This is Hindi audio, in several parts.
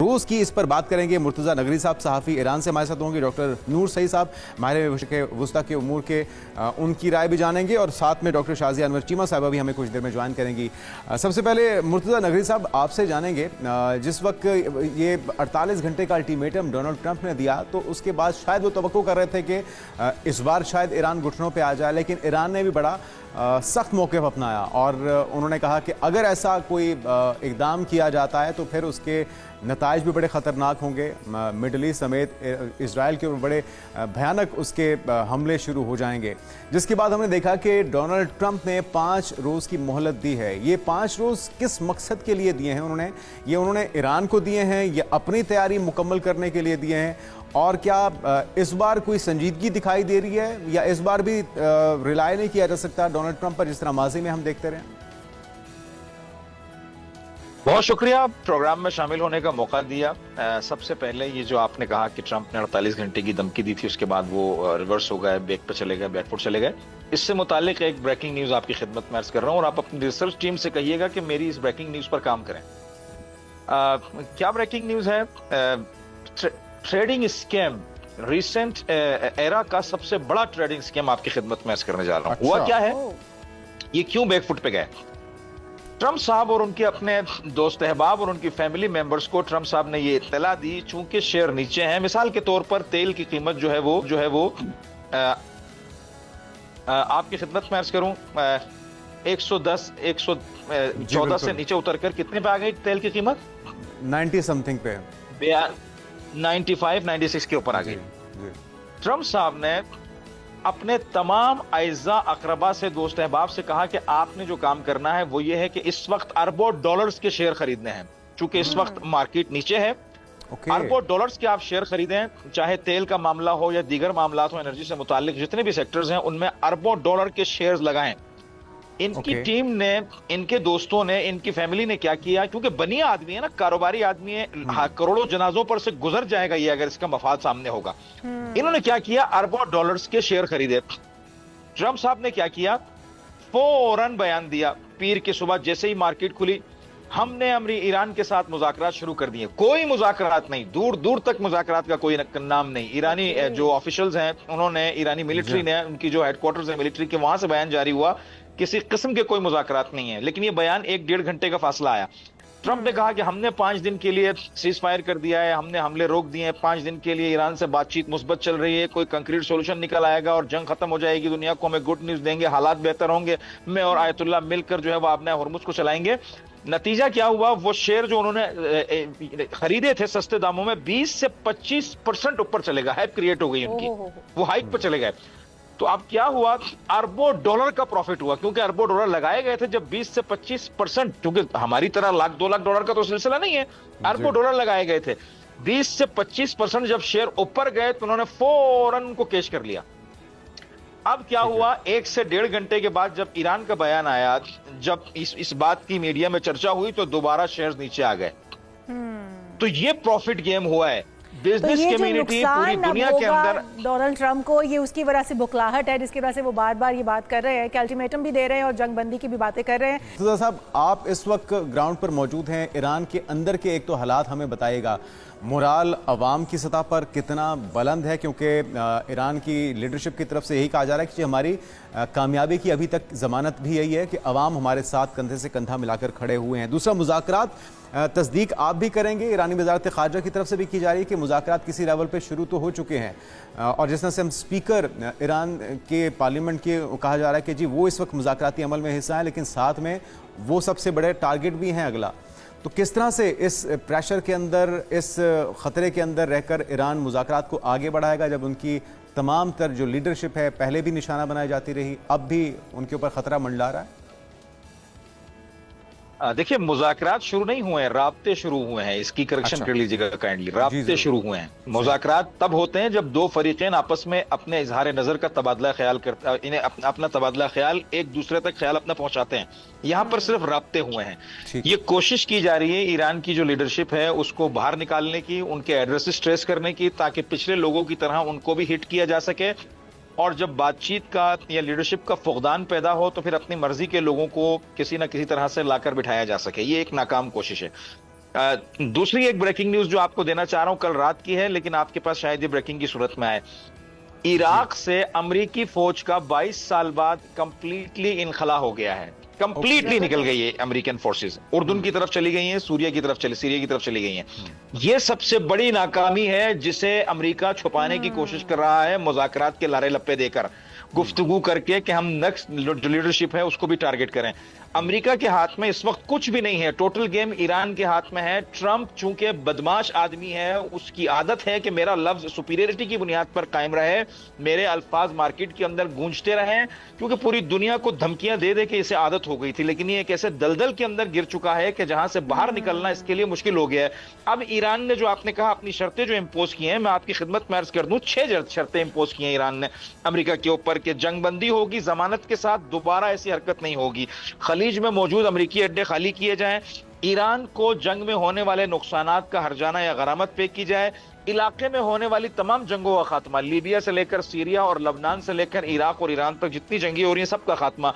रूस की, इस पर बात करेंगे। मुर्तज़ा नकवी साहब सहाफ़ी ईरान से हमारे साथ होंगे, डॉक्टर नूर सईद साहब माहिर वुस्ता के उमूर के, उनकी राय भी जानेंगे, और साथ में डॉक्टर शाज़िया अनवर चीमा साहब भी हमें कुछ देर में ज्वाइन करेंगी। सबसे पहले मुर्तज़ा नकवी साहब आपसे जानेंगे, जिस वक्त ये 48 घंटे का अल्टीमेटम डोनाल्ड ट्रंप ने दिया तो उसके बाद शायद वो तवक्को कर रहे थे कि इस बार शायद ईरान घुटनों पे आ जाए, लेकिन ईरान ने भी बड़ा सख्त मौक़िफ़ अपनाया और उन्होंने कहा कि अगर ऐसा कोई इक़दाम किया जाता है तो फिर उसके नताइज भी बड़े ख़तरनाक होंगे। मिडल ईस्ट समेत इजराइल के ऊपर बड़े भयानक उसके हमले शुरू हो जाएंगे, जिसके बाद हमने देखा कि डोनाल्ड ट्रंप ने 5 रोज़ की मोहलत दी है। ये 5 रोज़ किस मकसद के लिए दिए हैं उन्होंने ईरान को दिए हैं या अपनी तैयारी मुकम्मल करने के लिए दिए हैं? और क्या इस बार कोई संजीदगी दिखाई दे रही है या इस बार भी रिलाय नहीं किया जा सकता डोनाल्ड ट्रंप पर, जिस तरह माजी में हम देखते रहे? बहुत शुक्रिया प्रोग्राम में शामिल होने का मौका दिया। सबसे पहले ये जो आपने कहा कि ट्रंप ने 48 घंटे की धमकी दी थी, उसके बाद वो रिवर्स हो गए, बैकफुट चले गए। इससे मुतालिक एक ब्रेकिंग न्यूज आपकी खिदमत में अर्ज कर रहा हूँ और आप अपनी रिसर्च टीम से कहिएगा कि मेरी इस ब्रेकिंग न्यूज पर काम करें। क्या ब्रेकिंग न्यूज है? ट्रेडिंग स्कैम, रिसेंट एरा का सबसे बड़ा ट्रेडिंग स्कैम आपकी खिदमत में अर्ज करने जा रहा हूँ। हुआ क्या है, ये क्यों बैकफुट पे गए? ट्रंप साहब और उनके अपने दोस्त अहबाब और उनकी फैमिली मेंबर्स को ट्रंप साहब ने ये इत्तला दी, चूंकि शेयर नीचे हैं। मिसाल के तौर पर तेल की कीमत जो है वो आपकी खिदमत में अर्ज करूं, 110 114 से नीचे उतरकर कितने पे आ गई तेल की कीमत? 90 समथिंग पे, 95 96 के ऊपर आ गई। ट्रंप साहब ने अपने तमाम आइज़ा अकरबा से, दोस्त अहबाब से कहा कि आपने जो काम करना है वो ये है कि इस वक्त अरबों डॉलर्स के शेयर खरीदने हैं, चूंकि इस वक्त मार्केट नीचे है। अरबों डॉलर्स के आप शेयर खरीदें, चाहे तेल का मामला हो या दीगर मामला हो, एनर्जी से मुताल्लिक जितने भी सेक्टर्स हैं उनमें अरबों डॉलर के शेयर्स लगाएं। इनकी टीम ने, इनके दोस्तों ने, इनकी फैमिली ने क्या किया, क्योंकि बनिया आदमी है ना, कारोबारी आदमी है, करोड़ों जनाजों पर से गुजर जाएगा ये अगर इसका मफाद सामने होगा। इन्होंने क्या किया, अरबों डॉलर्स के शेयर खरीदे। ट्रंप साहब ने क्या किया, फौरन बयान दिया पीर की सुबह जैसे ही मार्केट खुली, हमने ईरान के साथ मुज़ाकरात शुरू कर दिए। कोई मुज़ाकरात नहीं, दूर दूर तक मुज़ाकरात का कोई नाम नहीं। ईरानी जो ऑफिशियल्स हैं उन्होंने, ईरानी मिलिट्री ने, उनकी जो हेडक्वार्टर्स है मिलिट्री के, वहां से बयान जारी हुआ, किसी किस्म के कोई मुज़ाकरात नहीं है। लेकिन ये बयान 1-1.5 घंटे का फासला आया। ट्रंप ने कहा कि हमने 5 दिन के लिए सीज फायर कर दिया है, हमने हमले रोक दिए हैं, 5 दिन के लिए ईरान से बातचीत मुस्बत चल रही है, कोई कंक्रीट सोल्यूशन निकल आएगा और जंग खत्म हो जाएगी, दुनिया को हमें गुड न्यूज देंगे, हालात बेहतर होंगे, मैं और आयतुल्लाह मिलकर जो है वो अपने हुर्मुज को चलाएंगे। नतीजा क्या हुआ, वो शेयर जो उन्होंने खरीदे थे सस्ते दामों में 20 से 25% ऊपर चले गए, हाइप क्रिएट हो गई उनकी, वो हाइक पर चले गए। तो अब क्या हुआ, अरबों डॉलर का प्रॉफिट हुआ, क्योंकि अरबों डॉलर लगाए गए थे जब 20 से 25%, क्योंकि हमारी तरह लाख 2 लाख डॉलर का तो सिलसिला नहीं है, अरबों डॉलर लगाए गए थे। 20 से 25% जब शेयर ऊपर गए तो उन्होंने फौरन उनको कैश कर लिया। अब क्या हुआ, 1 से 1.5 घंटे के बाद जब ईरान का बयान आया, जब इस बात की मीडिया में चर्चा हुई तो दोबारा शेयर्स नीचे आ गए। तो ये प्रॉफिट गेम हुआ है। बिजनेस कम्युनिटी पूरी दुनिया के अंदर डोनाल्ड ट्रंप को, ये उसकी वजह से बुखलाहट है जिसकी वजह से वो बार बार ये बात कर रहे हैं कि अल्टीमेटम भी दे रहे हैं और जंग बंदी की भी बातें कर रहे हैं। मुर्तज़ा साहब, आप इस वक्त ग्राउंड पर मौजूद हैं, ईरान के अंदर के एक तो हालात हमें बताइएगा, मोराल अवाम की सतह पर कितना बुलंद है, क्योंकि ईरान की लीडरशिप की तरफ से यही कहा जा रहा है कि हमारी कामयाबी की अभी तक जमानत भी यही है कि अवाम हमारे साथ कंधे से कंधा मिलाकर खड़े हुए हैं। दूसरा, मुज़ाकरात, तस्दीक आप भी करेंगे, ईरानी वज़ारत ख़ारजा की तरफ से भी की जा रही है कि मुज़ाकरात किसी लेवल पर शुरू तो हो चुके हैं, और जिस तरह से हम स्पीकर ईरान के पार्लियामेंट के कहा जा रहा है कि जी वो इस वक्त मुज़ाकराती अमल में हिस्सा है, लेकिन साथ में वो सबसे बड़े टारगेट भी हैं अगला। तो किस तरह से इस प्रेशर के अंदर, इस ख़तरे के अंदर रहकर ईरान मुज़ाकरात को आगे बढ़ाएगा, जब उनकी तमाम तर जो लीडरशिप है पहले भी निशाना बनाई जाती रही, अब भी उनके ऊपर ख़तरा मंडला रहा है? देखिए, मुज़ाकरात शुरू नहीं हुए हैं, राब्ते शुरू हुए हैं। इसकी करेक्शन कर लीजिएगा काइंडली, राब्ते शुरू हुए हैं। मुज़ाकरात तब होते हैं जब दो फरीक़ैन आपस में अपने इजहार नज़र का तबादला ख्याल करते, इन्हें अपना तबादला ख्याल एक दूसरे तक ख्याल अपना पहुंचाते हैं। यहाँ पर सिर्फ राब्ते हुए हैं। ये कोशिश की जा रही है ईरान की जो लीडरशिप है उसको बाहर निकालने की, उनके एड्रेसेस ट्रेस करने की, ताकि पिछले लोगों की तरह उनको भी हिट किया जा सके, और जब बातचीत का या लीडरशिप का फुकदान पैदा हो तो फिर अपनी मर्जी के लोगों को किसी ना किसी तरह से लाकर बिठाया जा सके। ये एक नाकाम कोशिश है। दूसरी एक ब्रेकिंग न्यूज जो आपको देना चाह रहा हूं, कल रात की है, लेकिन आपके पास शायद ये ब्रेकिंग की सूरत में आए। इराक से अमेरिकी फौज का 22 साल बाद कंप्लीटली इनखला हो गया है, कंप्लीटली निकल गई है अमेरिकन फोर्सेस, उर्दून की तरफ चली गई हैं, सीरिया की तरफ चली गई हैं। ये सबसे बड़ी नाकामी है जिसे अमेरिका छुपाने की कोशिश कर रहा है, मुज़ाकरात के लारे लप्पे देकर, गुफ्तगू करके कि हम नेक्स्ट जो लीडरशिप है उसको भी टारगेट करें। अमेरिका के हाथ में इस वक्त कुछ भी नहीं है, टोटल गेम ईरान के हाथ में है। ट्रंप चूंकि बदमाश आदमी है, उसकी आदत है कि मेरा लफ्ज सुपीरियरिटी की बुनियाद पर कायम रहे, मेरे अल्फाज मार्केट के अंदर गूंजते रहें, क्योंकि पूरी दुनिया को धमकियां दे दे के इसे आदत हो गई थी। लेकिन ये एक ऐसे दलदल के अंदर गिर चुका है कि जहां से बाहर निकलना इसके लिए मुश्किल हो गया है। अब ईरान ने जो आपने कहा अपनी शर्तें जो इंपोज की हैं, मैं आपकी खिदमत में अर्ज कर दूं, 6 शर्तें इंपोज की हैं ईरान ने अमेरिका के ऊपर कि जंगबंदी होगी, जमानत के साथ दोबारा ऐसी हरकत नहीं होगी, खलीज में मौजूद अमेरिकी अड्डे खाली किए जाएं, ईरान को जंग में होने वाले नुकसानात का हर्जाना या गरामत पे की जाए, इलाके में होने वाली तमाम जंगों का खात्मा, लीबिया से लेकर सीरिया और लबनान से लेकर इराक और ईरान तक जितनी जंगी हो रही हैं सबका खात्मा,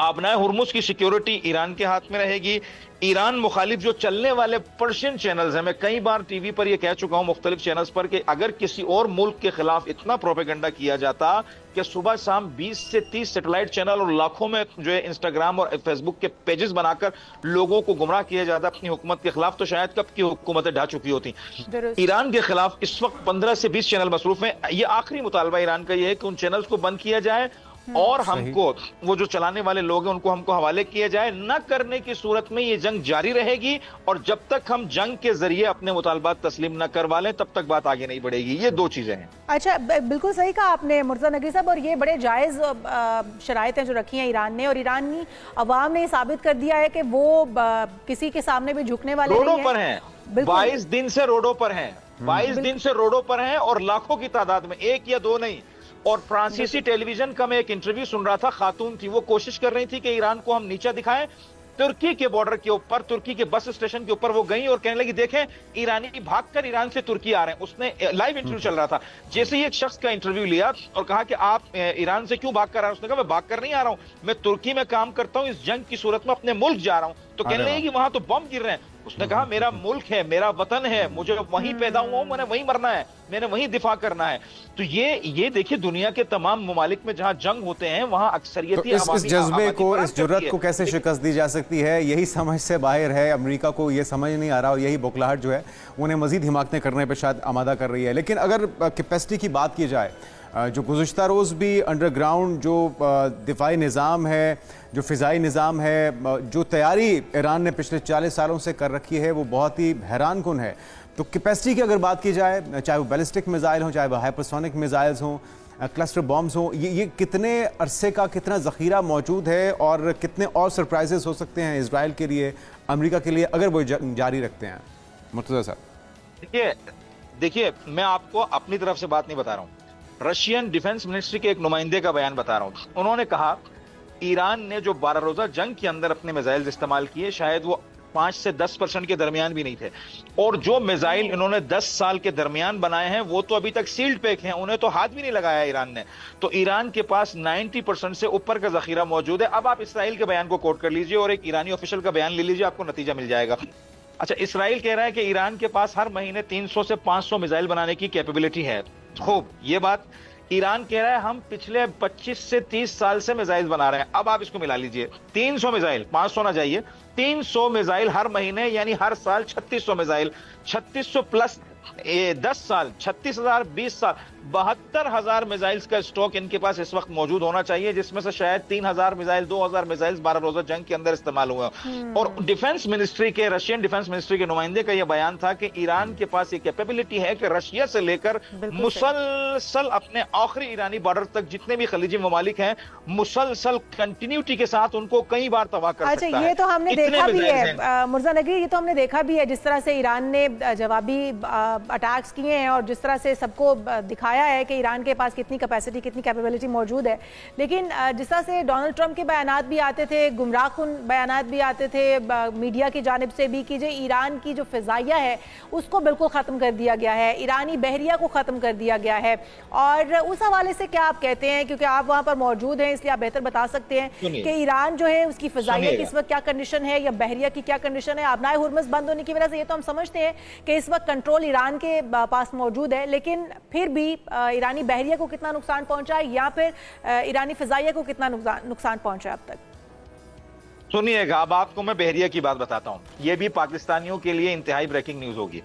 आबनाए हुर्मुज की सिक्योरिटी ईरान के हाथ में रहेगी। ईरान मुखालिफ जो चलने वाले पर्शियन चैनल्स हैं, मैं कई बार टीवी पर यह कह चुका हूं मुख्तलिफ चैनल्स पर कि अगर किसी और मुल्क के खिलाफ इतना प्रोपेगेंडा किया जाता कि सुबह शाम 20 से 30 सैटेलाइट चैनल और लाखों में जो है इंस्टाग्राम और फेसबुक के पेजेस बनाकर लोगों को गुमराह किया जाता अपनी हुकूमत के खिलाफ, तो शायद कब की हुकूमतें ढह चुकी होती। ईरान के खिलाफ इस वक्त 15 से 20 चैनल मसरूफ हैं। ये आखिरी मुतालबा ईरान का यह है कि उन चैनल्स को बंद किया जाए और हमको वो जो चलाने वाले लोग हैं उनको हमको हवाले किया जाए। न करने की सूरत में ये जंग जारी रहेगी और जब तक हम जंग के जरिए अपने मुतालबात तस्लीम न करवा लें तब तक बात आगे नहीं बढ़ेगी। ये दो चीजें हैं। अच्छा, बिल्कुल सही कहा आपने मुर्तज़ा नकवी साहब, और ये बड़े जायज़ शराइतें जो रखी हैं ईरान ने, और ईरानी अवाम ने साबित कर दिया है कि वो किसी के सामने भी झुकने वाले रोडों पर हैं, 22 दिन से रोडों पर हैं, 22 दिन से रोडों पर हैं और लाखों की तादाद में, एक या दो नहीं। और फ्रांसीसी टेलीविजन का मैं एक इंटरव्यू सुन रहा था, खातून थी, वो कोशिश कर रही थी कि ईरान को हम नीचा दिखाएं। तुर्की के बॉर्डर के ऊपर, तुर्की के बस स्टेशन के ऊपर वो गई और कहने लगी देखें ईरानी भागकर ईरान से तुर्की आ रहे हैं। उसने लाइव इंटरव्यू चल रहा था, जैसे ही एक शख्स का इंटरव्यू लिया और कहा कि आप ईरान से क्यों भागकर आ रहे हैं, उसने कहा मैं भागकर नहीं आ रहा हूं, मैं तुर्की में काम करता हूं, इस जंग की सूरत में अपने मुल्क जा रहा हूं। तो कहने लगी कि वहां तो बम गिर रहे हैं। उसने कहा मेरा मुल्क है, मेरा वतन है, मुझे वहीं पैदा हुआ हूं, मैंने वहीं मरना है, मैंने वहीं दिफा करना है। तो ये देखिए दुनिया के तमाम मुमालिक में जहां जंग होते हैं वहां अक्सरियती तो इस जज्बे को, इस जुर्रत को कैसे शिकस्त दी जा सकती है, यही समझ से बाहर है। अमेरिका को ये समझ नहीं आ रहा और यही बौखलाहट जो है उन्हें मजीद हिमाकतें करने पर शायद आमादा कर रही है। लेकिन अगर कैपेसिटी की बात की जाए, जो गुज़िश्ता रोज़ भी अंडरग्राउंड जो दिफाई निज़ाम है, जो फ़िज़ाई निज़ाम है, जो तैयारी ईरान ने पिछले 40 सालों से कर रखी है, वो बहुत ही हैरान कुन है। तो कैपेसिटी की अगर बात की जाए, चाहे वो बैलिस्टिक मिज़ाइल हों, चाहे वो हाइपरसोनिक मिज़ाइल्स हों, क्लस्टर बॉम्ब्स हों, ये कितने अरसे का कितना ज़ख़ीरा मौजूद है और कितने और सरप्राइजेस हो सकते हैं इसराइल के लिए, अमेरिका के लिए, अगर वो जारी रखते हैं? मुर्तज़ा साहब देखिए मैं आपको अपनी तरफ से बात नहीं बता रहा हूँ, रशियन डिफेंस मिनिस्ट्री के एक नुमाइंदे का बयान बता रहा हूं। उन्होंने कहा ईरान ने जो 12 रोजा जंग के अंदर अपने मिसाइल इस्तेमाल किए शायद वो 5 से 10% के दरमियान भी नहीं थे, और जो मिसाइल इन्होंने 10 साल के दरमियान बनाए हैं वो तो अभी तक सील्ड पैक हैं, उन्हें तो हाथ भी नहीं लगाया ईरान ने। तो ईरान के पास 90% से ऊपर का जखीरा मौजूद है। अब आप इसराइल के बयान को कोट कर लीजिए और एक ईरानी ऑफिशियल का बयान ले लीजिए, आपको नतीजा मिल जाएगा। अच्छा, इसराइल कह रहा है कि ईरान के पास हर महीने 300 से 500 मिसाइल बनाने की कैपेबिलिटी है। खूब, ये बात ईरान कह रहा है हम पिछले 25 से 30 साल से मिसाइल बना रहे हैं। अब आप इसको मिला लीजिए, 300 मिसाइल, 500 ना जाइए, 300 मिसाइल हर महीने, यानी हर साल 3600 मिसाइल, 3600 प्लस 10 साल, 36,000, 20 साल, 72,000 मिसाइल्स का स्टॉक इनके पास इस वक्त मौजूद होना चाहिए, जिसमें से शायद 3,000 मिसाइल, 2,000 मिसाइल 12 रोजा जंग के अंदर इस्तेमाल हुए। और डिफेंस मिनिस्ट्री के, रशियन डिफेंस मिनिस्ट्री के नुमाइंदे का यह बयान था कि ईरान के पास ये कैपेबिलिटी है कि रशिया से लेकर मुसलसल अपने आखिरी ईरानी बॉर्डर तक जितने भी खलीजी ममालिक हैं, मुसलसल कंटिन्यूटी के साथ उनको कई बार तबाह कर सकता है। ये तो हमने देखा भी है मुर्तज़ा नकवी, ये तो हमने देखा भी है जिस तरह से ईरान ने जवाबी अटैक्स किए हैं और जिस तरह से सबको दिखाया है कि ईरान के पास कितनी कैपेसिटी, कितनी कैपेबिलिटी मौजूद है। लेकिन जिस तरह से डोनाल्ड ट्रंप के बयानात भी आते थे, गुमराहकुन बयानात भी आते थे मीडिया की जानिब से भी कि जो ईरान की जो फ़िज़ाइया है उसको बिल्कुल ख़त्म कर दिया गया है, ईरानी बहरिया को ख़त्म कर दिया गया है। और उस हवाले से क्या आप कहते हैं, क्योंकि आप वहाँ पर मौजूद हैं इसलिए आप बेहतर बता सकते हैं कि ईरान जो है उसकी फ़िज़ाइया की इस वक्त क्या कंडीशन है या बहरिया की क्या कंडीशन है? आबनाए हुर्मुज़ बंद होने की वजह से ये तो हम समझते हैं कि इस वक्त कंट्रोल ईरान के पास मौजूद है, लेकिन फिर भी ईरानी बहरिया को कितना नुकसान पहुंचा है या फिर ईरानी फिजाइया को कितना नुकसान पहुंचा है अब तक? सुनिएगा, अब आपको मैं बहरिया की बात बताता हूं, यह भी पाकिस्तानियों के लिए इंतहाई ब्रेकिंग न्यूज होगी।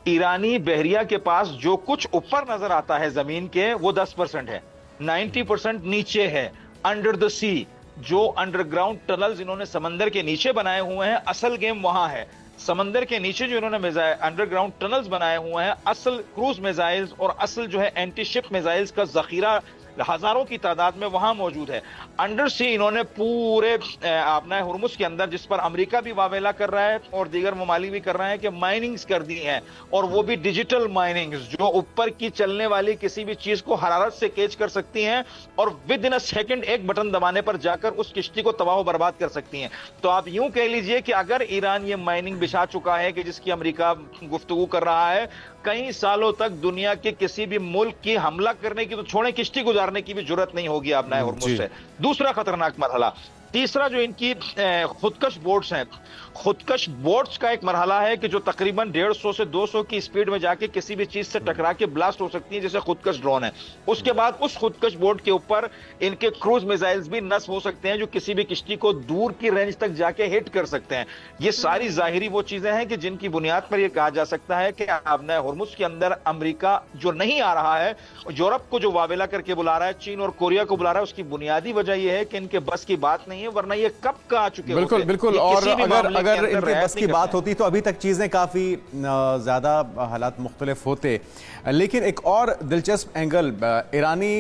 ईरानी बहरिया के पास जो कुछ ऊपर नजर आता है जमीन के, वो 10% है, 90% नीचे है, अंडर द सी। जो अंडरग्राउंड टनल्स इन्होंने समंदर के नीचे बनाए हुए हैं, असल गेम वहां है। समंदर के नीचे जो इन्होंने अंडरग्राउंड टनल्स बनाए हुए हैं, असल क्रूज मिसाइल्स और असल जो है एंटी शिप मिसाइल्स का जखीरा हजारों की तादाद में वहां मौजूद है। अंडर सी इन्होंने पूरे अपना हुर्मुज़ के अंदर, जिस पर अमेरिका भी वावेला कर रहा है और दीगर ममालिक भी कर रहे हैं, कि माइनिंग्स कर दी हैं, और वो भी डिजिटल माइनिंग्स जो ऊपर की चलने वाली किसी भी चीज को हरारत से कैच कर सकती हैं और विद इन अ सेकंड एक बटन दबाने पर जाकर उस किश्ती को तबाह बर्बाद कर सकती हैं। तो आप यूं कह लीजिए कि अगर ईरान ये माइनिंग बिछा चुका है कि जिसकी अमेरिका गुफ्तगू कर रहा है, कई सालों तक दुनिया के किसी भी मुल्क की हमला करने की तो छोड़े, किश्ती गुजारने की भी जरूरत नहीं होगी अपना हुर्मुज़ से। दूसरा खतरनाक मरहला। तीसरा जो इनकी खुदकश बोट्स हैं, खुदकश बोट्स का एक मरहला है कि जो तकरीबन 150 से 200 की स्पीड में जाके किसी भी चीज से टकरा के ब्लास्ट हो सकती है, जैसे खुदकश ड्रोन है। उसके बाद उस खुदकश बोट के ऊपर इनके क्रूज मिसाइल्स भी नस्ब हो सकते हैं, जो किसी भी किश्ती को दूर की रेंज तक जाके हिट कर सकते हैं। ये सारी जाहिरी वो चीजें हैं कि जिनकी बुनियाद पर यह कहा जा सकता है कि अपने हुर्मुज़ के अंदर अमेरिका जो नहीं आ रहा है, यूरोप को जो वावेला करके बुला रहा है, चीन और कोरिया को बुला रहा है, उसकी बुनियादी वजह यह है कि इनके बस की बात नहीं, वरना ये कब का आ चुके बिल्कुल बिल्कुल। और अगर इनके बस की बात होती तो अभी तक चीजें काफी ज्यादा हालात मुख्तलिफ होते। लेकिन एक और दिलचस्प एंगल, ईरानी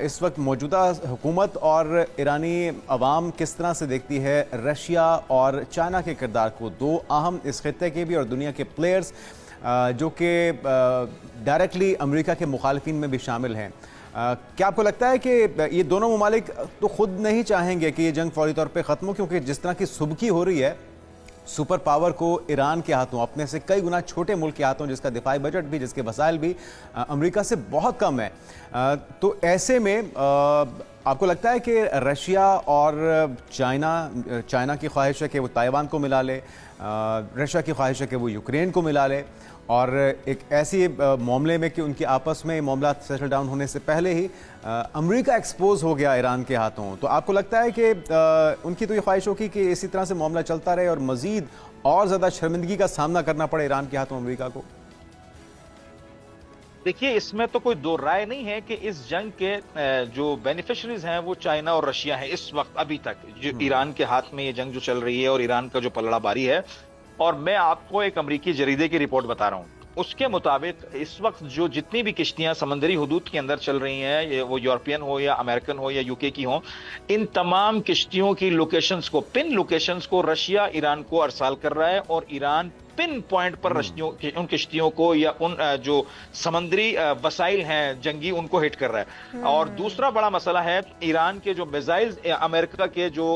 इस वक्त मौजूदा हुकूमत और ईरानी अवाम किस तरह से देखती है रशिया और चाइना के किरदार को, दो अहम इस खित्ते के भी और दुनिया के प्लेयर्स जो कि डायरेक्टली अमेरिका के मुखालिफिन में भी शामिल हैं। क्या आपको लगता है कि ये दोनों ममालिक तो खुद नहीं चाहेंगे कि ये जंग फौरी तौर पे ख़त्म हो, क्योंकि जिस तरह की सुबकी हो रही है सुपर पावर को ईरान के हाथों, अपने से कई गुना छोटे मुल्क के हाथों, जिसका दिफाई बजट भी, जिसके वसाइल भी अमेरिका से बहुत कम है, तो ऐसे में आपको लगता है कि रशिया और चाइना की ख्वाहिश है कि वो ताइवान को मिला ले, रशिया की ख्वाहिश है कि वो यूक्रेन को मिला ले, और एक ऐसी मामले में कि उनकी आपस में मामला सेटल डाउन होने से पहले ही अमेरिका एक्सपोज हो गया ईरान के हाथों, तो आपको लगता है कि उनकी तो ये ख्वाहिश होगी कि इसी तरह से मामला चलता रहे और मजीद और ज़्यादा शर्मिंदगी का सामना करना पड़े ईरान के हाथों अमेरिका को? देखिए, इसमें तो कोई दो राय नहीं है कि इस जंग के जो बेनिफिशरीज हैं वो चाइना और रशिया हैं इस वक्त, अभी तक जो ईरान के हाथ में ये जंग जो चल रही है और ईरान का जो पलड़ा बारी है। और मैं आपको एक अमेरिकी जरीदे की रिपोर्ट बता रहा हूं, उसके मुताबिक इस वक्त जो जितनी भी किश्तियां समंदरी हुदूद के अंदर चल रही हैं, वो यूरोपियन हो या अमेरिकन हो या यूके की हो, इन तमाम किश्तियों की लोकेशंस को, पिन लोकेशंस को रशिया ईरान को अरसाल कर रहा है, और ईरान पिन पॉइंट पर उन किश्तियों को या उन जो समंदरी वसाइल हैं जंगी, उनको हिट कर रहा है। और दूसरा बड़ा मसला है, ईरान के जो मिसाइल्स अमेरिका के जो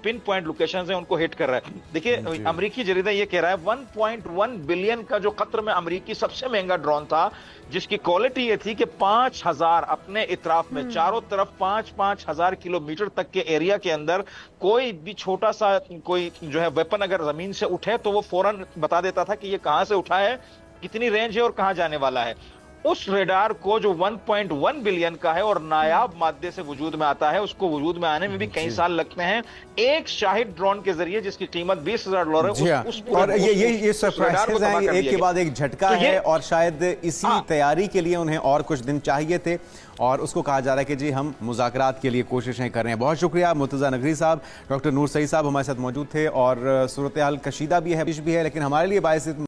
पिन पॉइंट लोकेशंस हैं उनको हिट कर रहा है। देखिए, अमेरिकी जरीदा ये कह रहा है 1.1 बिलियन का जो कतर में अमेरिकी सबसे महंगा ड्रोन था, जिसकी क्वालिटी ये थी कि 5000 अपने इतराफ में चारों तरफ 5-5 हजार किलोमीटर तक के एरिया के अंदर कोई भी छोटा सा कोई जो है वेपन अगर जमीन से उठे तो वो फौरन बता देता था कि ये कहां से उठा है, कितनी रेंज है और कहां जाने वाला है। उस रेडार को जो 1.1 बिलियन का है और नायाब मादे से वजूद में आता है, उसको वजूद में आने में भी कई साल लगते हैं, एक शाहिद ड्रोन के जरिए जिसकी कीमत $20,000 है। और ये सरप्राइजेस हैं, एक के बाद एक झटका है, और शायद इसी तैयारी के लिए उन्हें और कुछ दिन चाहिए थे, और उसको कहा जा रहा है कि जी हम मुज़ाकरात के लिए कोशिशें कर रहे हैं। बहुत शुक्रिया मुर्तज़ा नकवी साहब। डॉक्टर नूर सईद साहब हमारे साथ मौजूद थे, और सूरत हाल कशीदा भी है, लेकिन हमारे लिए बाइस